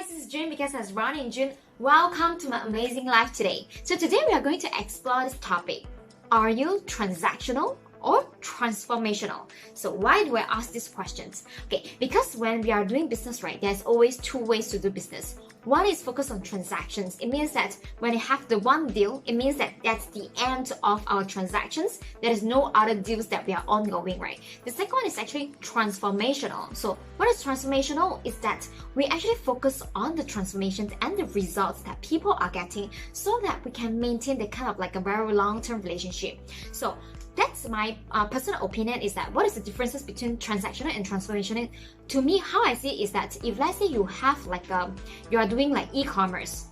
this is June because as Ron in June. Welcome to my amazing life today. So today we are going to explore this topic. Are you transactional or transformational? So why do I ask these questions? Okay, because when we are doing business, right, there's always two ways to do business. One is focused on transactions. It means that when you have the one deal, it means that that's the end of our transactions. There is no other deals that we are ongoing, right? The second one is actually transformational. So what is transformational is that we actually focus on the transformations and the results that people are getting so that we can maintain the kind of like a very long-term relationship. So that's my personal opinion, is that what is the differences between transactional and transformational? To me, how I see it is that if let's say you have like you are doing like e-commerce,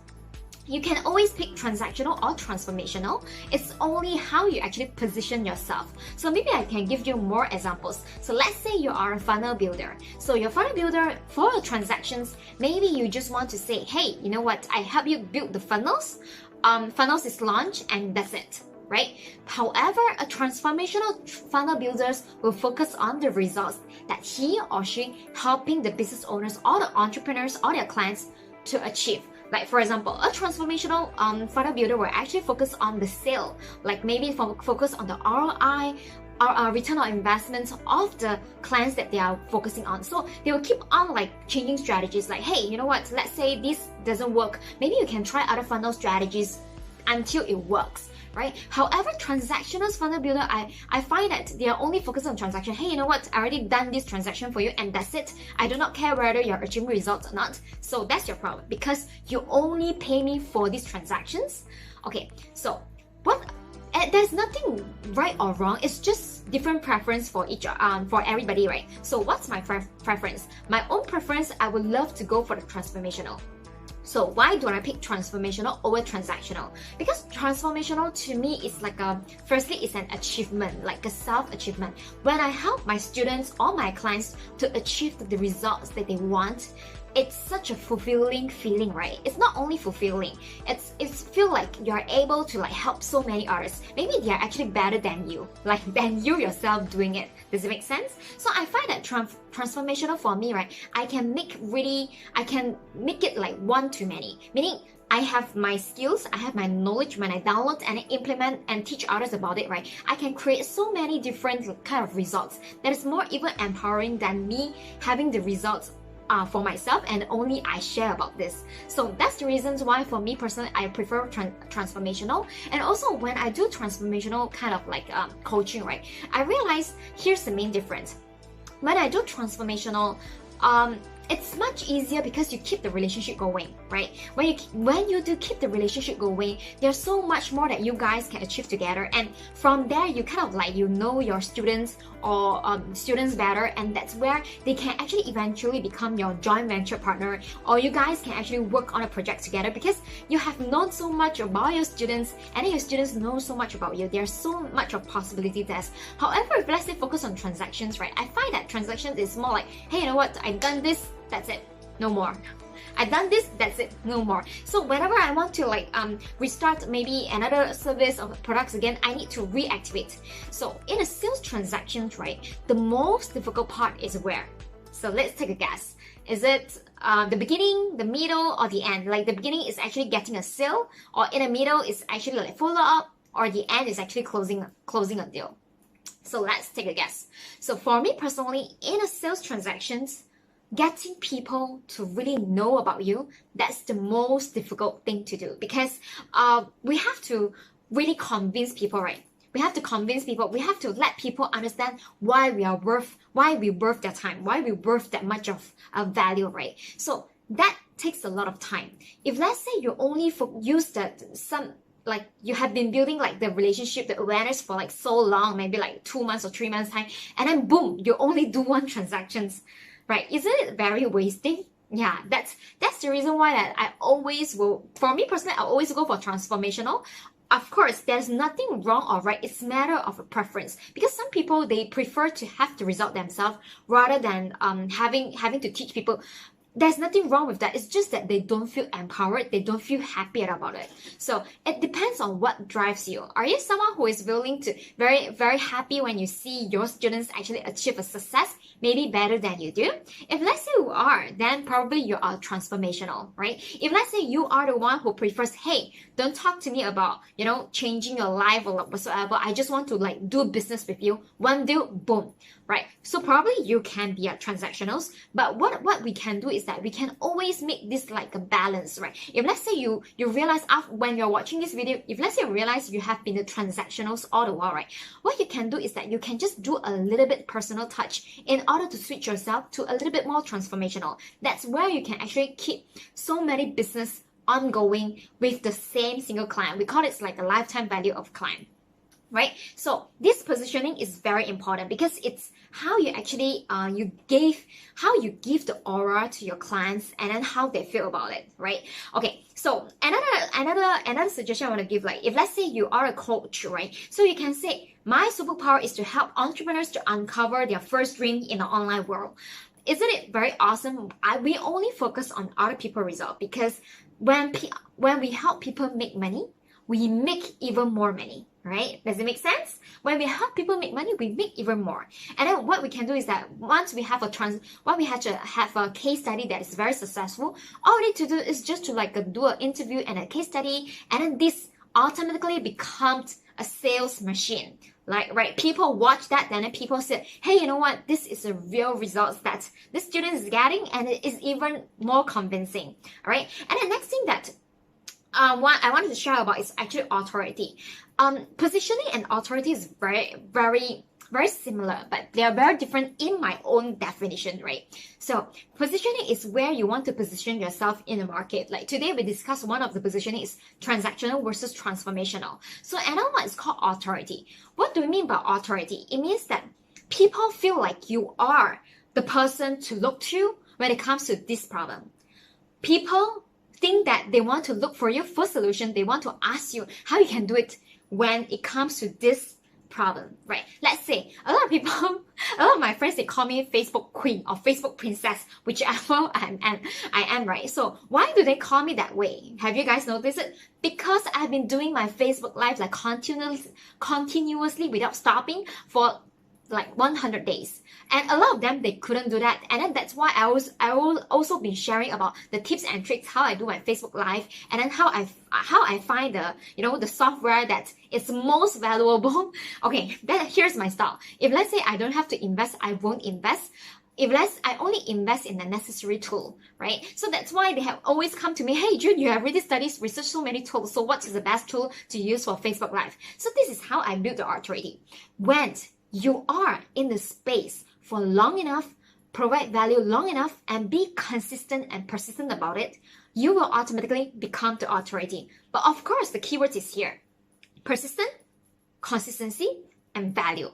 you can always pick transactional or transformational. It's only how you actually position yourself. So maybe I can give you more examples. So let's say you are a funnel builder. So your funnel builder for your transactions, maybe you just want to say, hey, you know what? I help you build the funnels. Funnels is launched and that's it. Right? However, a transformational funnel builders will focus on the results that he or she helping the business owners or the entrepreneurs or their clients to achieve. Like for example, a transformational funnel builder will actually focus on the sale, like maybe focus on the ROI, or return on investments of the clients that they are focusing on. So they will keep on like changing strategies, like, hey, you know what? Let's say this doesn't work. Maybe you can try other funnel strategies until it works. Right? However, transactional funnel builder, I find that they are only focused on transaction. Hey, you know what? I already done this transaction for you and that's it. I do not care whether you're achieving results or not. So that's your problem because you only pay me for these transactions. Okay, so there's nothing right or wrong. It's just different preference for for everybody, right? So what's my preference? My own preference, I would love to go for the transformational. So why do I pick transformational over transactional? Because transformational to me is like firstly, it's an achievement, like a self-achievement. When I help my students or my clients to achieve the results that they want, it's such a fulfilling feeling, right? It's not only fulfilling, it's feel like you're able to like help so many others. Maybe they are actually better than you, like than you yourself doing it. Does it make sense? So I find that transformational for me, right? I can make it like one to many, meaning I have my skills, I have my knowledge. When I download and implement and teach others about it, right? I can create so many different kind of results that is more even empowering than me having the results for myself and only I share about this. So that's the reasons why for me personally I prefer transformational. And also when I do transformational kind of like coaching, right, I realize here's the main difference. When I do transformational, it's much easier because you keep the relationship going, right? When you do keep the relationship going, there's so much more that you guys can achieve together, and from there you kind of like you know your students or students better, and that's where they can actually eventually become your joint venture partner, or you guys can actually work on a project together because you have known so much about your students and your students know so much about you. There's so much of possibility there. However, if let's say focus on transactions, right, I find that transactions is more like, hey, you know what, I've done this, that's it, no more. I've done this, that's it, no more. So whenever I want to like restart maybe another service or products again, I need to reactivate. So in a sales transaction, right, the most difficult part is where? So let's take a guess. Is it the beginning, the middle, or the end? Like the beginning is actually getting a sale, or in the middle is actually like follow up, or the end is actually closing a deal. So let's take a guess. So for me personally, in a sales transactions, getting people to really know about you, that's the most difficult thing to do because we have to really convince people, right? We have to convince people, we have to let people understand why we worth their time, why we worth that much of value, right? So that takes a lot of time. If let's say you only use like you have been building like the relationship, the awareness for like so long, maybe like 2 months or 3 months time, and then boom, you only do one transactions. Right? Isn't it very wasting? Yeah, that's the reason why that I always will, for me personally, I always go for transformational. Of course, there's nothing wrong or right. It's a matter of a preference because some people, they prefer to have the result themselves rather than having to teach people. there's nothing wrong with that. It's just that they don't feel empowered. They don't feel happy about it. So it depends on what drives you. Are you someone who is willing to very happy when you see your students actually achieve a success, maybe better than you do? If let's say you are, then probably you are transformational, right? If let's say you are the one who prefers, hey, don't talk to me about, changing your life or whatsoever. I just want to like do business with you. One deal, boom, right? So probably you can be a transactionals, but what we can do is that we can always make this like a balance, right? If let's say you realize when you're watching this video, if let's say you realize you have been the transactionals all the while, right? What you can do is that you can just do a little bit personal touch in order to switch yourself to a little bit more transformational. That's where you can actually keep so many business ongoing with the same single client. We call it like a lifetime value of client. Right? So this positioning is very important because it's how you actually you give the aura to your clients and then how they feel about it, right? Okay, so another suggestion I want to give, like if let's say you are a coach, right? So you can say, my superpower is to help entrepreneurs to uncover their first dream in the online world. Isn't it very awesome? We only focus on other people's result because when we help people make money, we make even more money, right? Does it make sense? When we help people make money, we make even more. And then what we can do is that once we have a case study that is very successful, all we need to do is just to like do an interview and a case study, and then this automatically becomes a sales machine. Like, right, people watch that, then people say, hey, you know what? This is a real results that this student is getting, and it is even more convincing. All right. And the next thing that what I wanted to share about is actually authority. Positioning and authority is very similar, but they are very different in my own definition, right? So positioning is where you want to position yourself in the market. Like today we discussed one of the positioning is transactional versus transformational. So another one is called authority. What do we mean by authority? It means that people feel like you are the person to look to when it comes to this problem. People think that they want to look for you for solution. They want to ask you how you can do it when it comes to this problem, right? Let's say a lot of my friends, they call me Facebook queen or Facebook princess, whichever I am, right? So why do they call me that way? Have you guys noticed it? Because I've been doing my Facebook live like continuously without stopping for like 100 days. And a lot of them, they couldn't do that. And then that's why I will also be sharing about the tips and tricks, how I do my Facebook live, and then how I find the software that is most valuable. Okay, then here's my style. If let's say I don't have to invest, I won't invest. I only invest in the necessary tool, right? So that's why they have always come to me, hey June, you have really researched so many tools. So what is the best tool to use for Facebook Live? So this is how I build the authority. When you are in the space for long enough, provide value long enough, and be consistent and persistent about it, you will automatically become the authority. But of course, the keywords is here. Persistent, consistency, and value.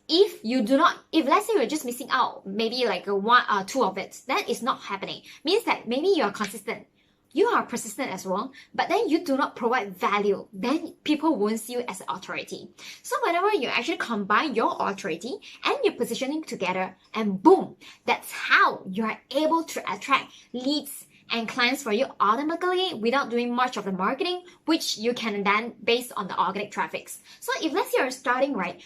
If let's say you're just missing out, maybe like one or two of it, that is not happening. Means that maybe you are consistent. You are persistent as well, but then you do not provide value, then people won't see you as an authority. So whenever you actually combine your authority and your positioning together, and boom, that's how you are able to attract leads and clients for you automatically without doing much of the marketing, which you can then base on the organic traffics. So if let's say you're starting, right,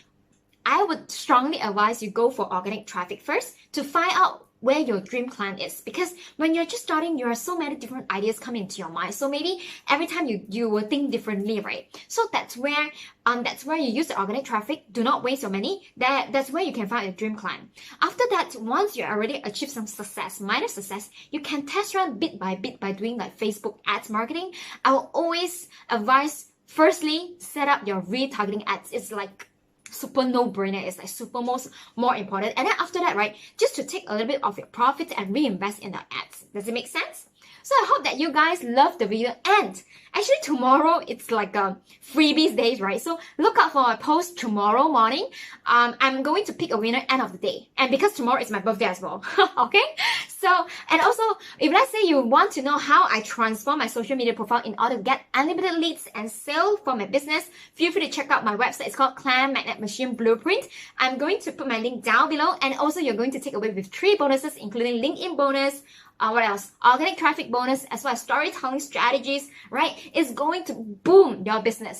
I would strongly advise you go for organic traffic first to find out where your dream client is, because when you're just starting, there are so many different ideas coming into your mind. So maybe every time you will think differently, right? So that's where you use the organic traffic. Do not waste your money. That's where you can find your dream client. After that, once you already achieve some success, minor success, you can test run bit by bit by doing like Facebook ads marketing. I will always advise, firstly, set up your retargeting ads. It's like super no-brainer. It's like super more important. And then after that, right, just to take a little bit of your profit and reinvest in the ads. Does it make sense? So I hope that you guys love the video. And actually tomorrow, it's like a freebies day, right? So look out for a post tomorrow morning. I'm going to pick a winner end of the day. And because tomorrow is my birthday as well. Okay? So So, and also, if let's say you want to know how I transform my social media profile in order to get unlimited leads and sale for my business, feel free to check out my website. It's called Clam Magnet Machine Blueprint. I'm going to put my link down below, and also you're going to take away with 3 bonuses, including LinkedIn bonus, what else? Organic traffic bonus, as well as storytelling strategies, right? It's going to boom your business.